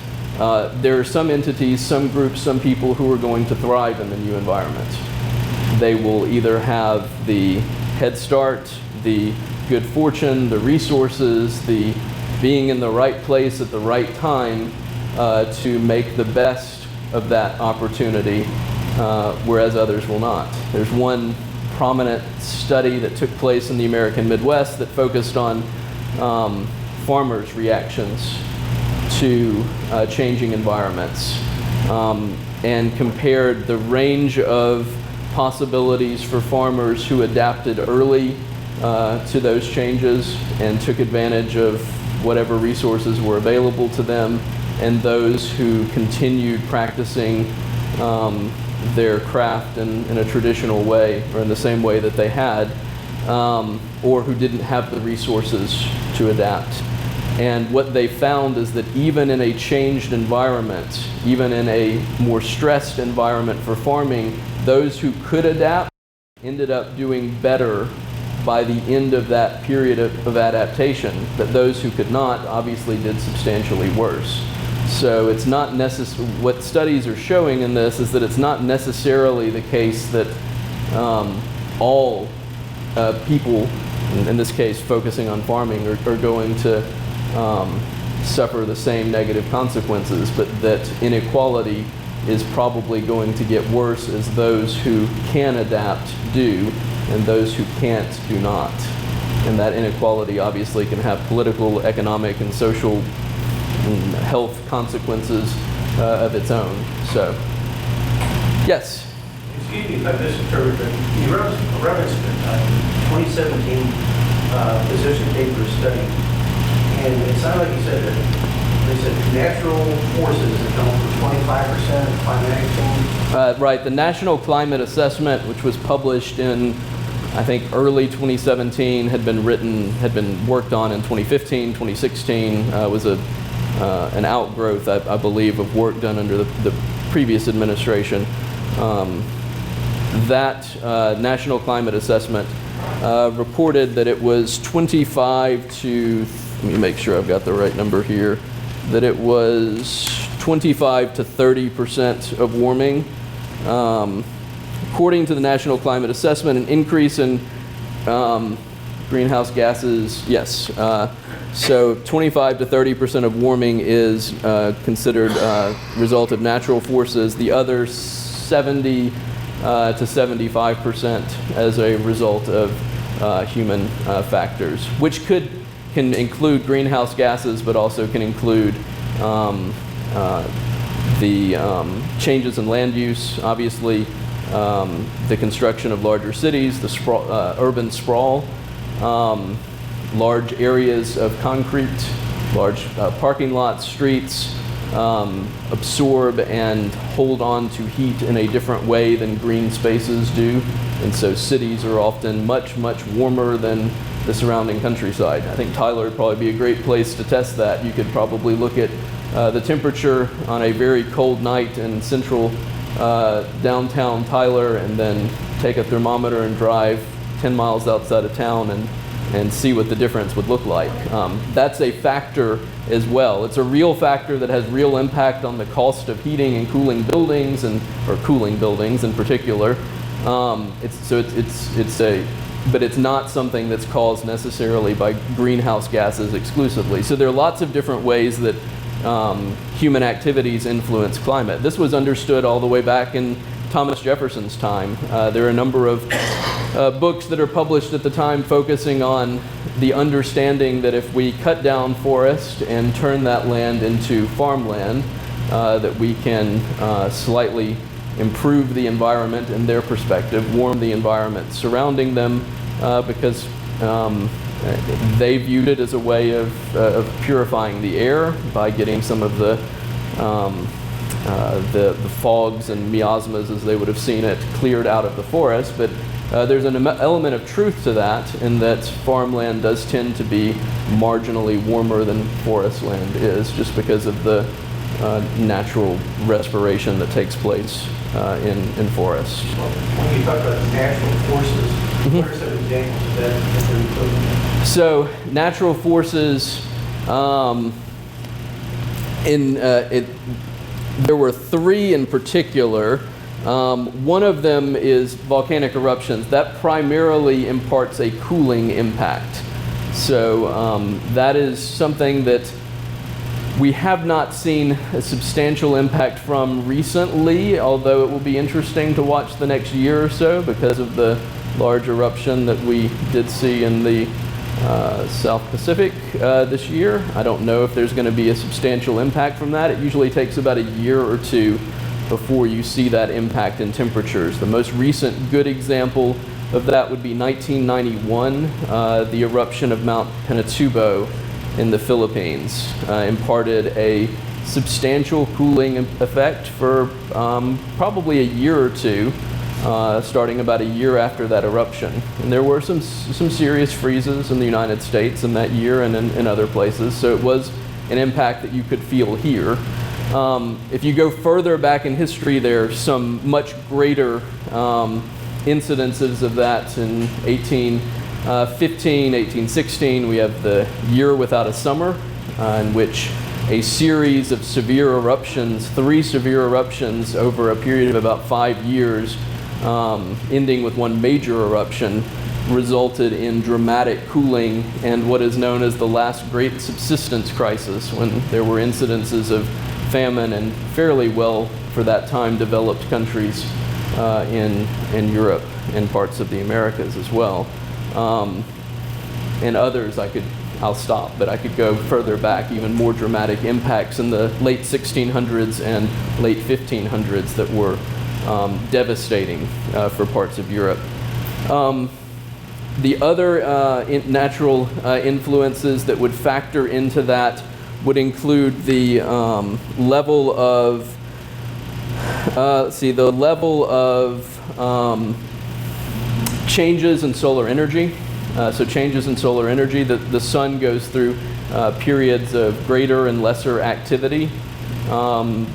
there are some entities, some groups, some people who are going to thrive in the new environment. They will either have the head start, the good fortune, the resources, the being in the right place at the right time to make the best of that opportunity, whereas others will not. There's one prominent study that took place in the American Midwest that focused on farmers' reactions to changing environments and compared the range of possibilities for farmers who adapted early to those changes and took advantage of whatever resources were available to them, and those who continued practicing their craft in a traditional way or in the same way that they had, or who didn't have the resources to adapt. And what they found is that even in a changed environment, even in a more stressed environment for farming, those who could adapt ended up doing better by the end of that period of adaptation, but those who could not obviously did substantially worse. So it's not what studies are showing in this is that it's not necessarily the case that all people, in this case focusing on farming, are going to suffer the same negative consequences, but that inequality is probably going to get worse as those who can adapt do, and those who can't do not. And that inequality obviously can have political, economic, and social and health consequences of its own. So, yes? Excuse me if I misinterpreted, but you referenced a 2017 position paper study, and it sounded like you said that they said natural forces account for 25% of climatic change. Right, the National Climate Assessment, which was published in, I think, early 2017, had been worked on in 2015, 2016, was an outgrowth, I believe, of work done under the previous administration. That National Climate Assessment reported that it was 25 to, let me make sure I've got the right number here, that it was 25 to 30% of warming. According to the National Climate Assessment, an increase in greenhouse gases, yes. So 25 to 30% of warming is considered a result of natural forces. The other 70 to 75% as a result of human factors, which can include greenhouse gases, but also can include the changes in land use, obviously, the construction of larger cities, the urban sprawl, large areas of concrete, large parking lots, streets, absorb and hold on to heat in a different way than green spaces do. And so cities are often much, much warmer than the surrounding countryside. I think Tyler would probably be a great place to test that. You could probably look at the temperature on a very cold night in central downtown Tyler, and then take a thermometer and drive 10 miles outside of town and see what the difference would look like. That's a factor as well. It's a real factor that has real impact on the cost of heating and cooling buildings, or cooling buildings in particular. But it's not something that's caused necessarily by greenhouse gases exclusively. So there are lots of different ways that human activities influence climate. This was understood all the way back in Thomas Jefferson's time. There are a number of books that are published at the time focusing on the understanding that if we cut down forest and turn that land into farmland, that we can slightly improve the environment in their perspective, warm the environment surrounding them, because they viewed it as a way of purifying the air by getting some of the fogs and miasmas, as they would have seen it, cleared out of the forest. But there's an element of truth to that, in that farmland does tend to be marginally warmer than forest land is, just because of the natural respiration that takes place in forests. When you talk about natural forces, what are some examples of that? So natural forces, there were three in particular. One of them is volcanic eruptions. That primarily imparts a cooling impact. So that is something that we have not seen a substantial impact from recently, although it will be interesting to watch the next year or so because of the large eruption that we did see in the South Pacific this year. I don't know if there's going to be a substantial impact from that. It usually takes about a year or two before you see that impact in temperatures. The most recent good example of that would be 1991, the eruption of Mount Pinatubo in the Philippines imparted a substantial cooling effect for probably a year or two. starting about a year after that eruption. And there were some serious freezes in the United States in that year and in other places, so it was an impact that you could feel here. If you go further back in history, there are some much greater incidences of that. In 1815, 1816, we have the year without a summer, in which a series of severe eruptions, 3 severe eruptions over a period of about 5 years, ending with one major eruption, resulted in dramatic cooling and what is known as the last great subsistence crisis, when there were incidences of famine in fairly well, for that time, developed countries in Europe and parts of the Americas as well. And others I'll stop, but I could go further back, even more dramatic impacts in the late 1600s and late 1500s that were devastating for parts of Europe. The other natural influences that would factor into that would include the level of, changes in solar energy. So changes in solar energy, the sun goes through periods of greater and lesser activity.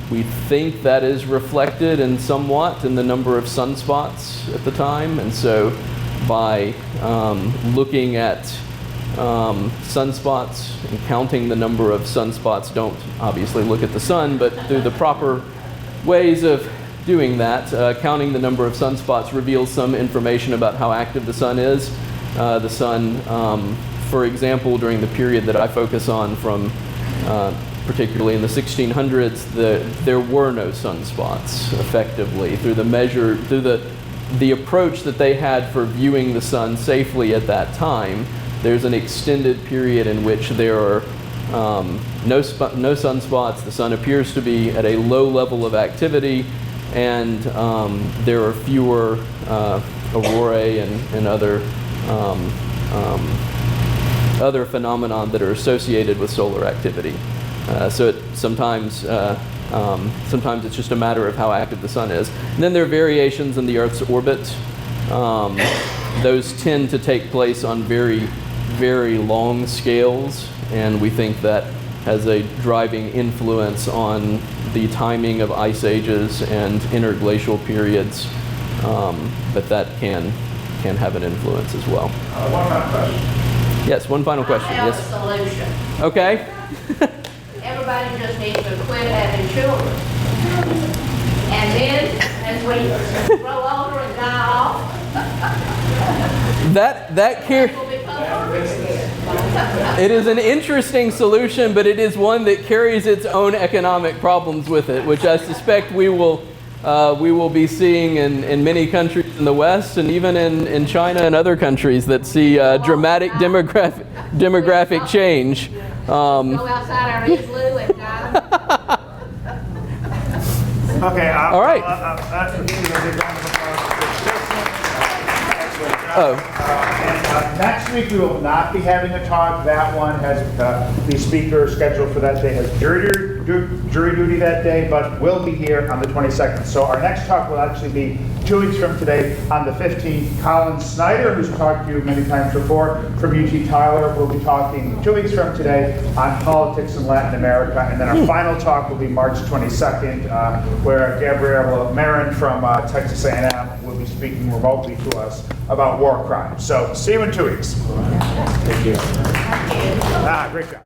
We think that is reflected in somewhat in the number of sunspots at the time, and so by looking at sunspots and counting the number of sunspots, don't obviously look at the sun, but through the proper ways of doing that, counting the number of sunspots reveals some information about how active the sun is. The sun, for example, during the period that I focus on, from particularly in the 1600s, there were no sunspots effectively. Through the approach that they had for viewing the sun safely at that time, there's an extended period in which there are no sunspots. The sun appears to be at a low level of activity, and there are fewer aurorae and other phenomena that are associated with solar activity. So sometimes it's just a matter of how active the sun is. And then there are variations in the Earth's orbit. Those tend to take place on very, very long scales, and we think that has a driving influence on the timing of ice ages and interglacial periods, but that can have an influence as well. One final question. Yes, one final question. I have Yes. a solution. Okay. Everybody just needs to quit having children. And then, as we grow older and die off, we'll become perfect again. It is an interesting solution, but it is one that carries its own economic problems with it, which I suspect we will be seeing in many countries in the West, and even in China and other countries that see dramatic demographic change. Go outside our igloo and die. Okay. All right. Next week we will not be having a talk. That one has the speaker scheduled for that day has jury duty that day, but will be here on the 22nd. So our next talk will actually be 2 weeks from today on the 15th. Colin Snyder, who's talked to you many times before, from UT Tyler, will be talking 2 weeks from today on politics in Latin America. And then our final talk will be March 22nd, where Gabriela Marin from Texas A&M will be speaking remotely to us about war crimes. So see you in 2 weeks. Thank you. Great job.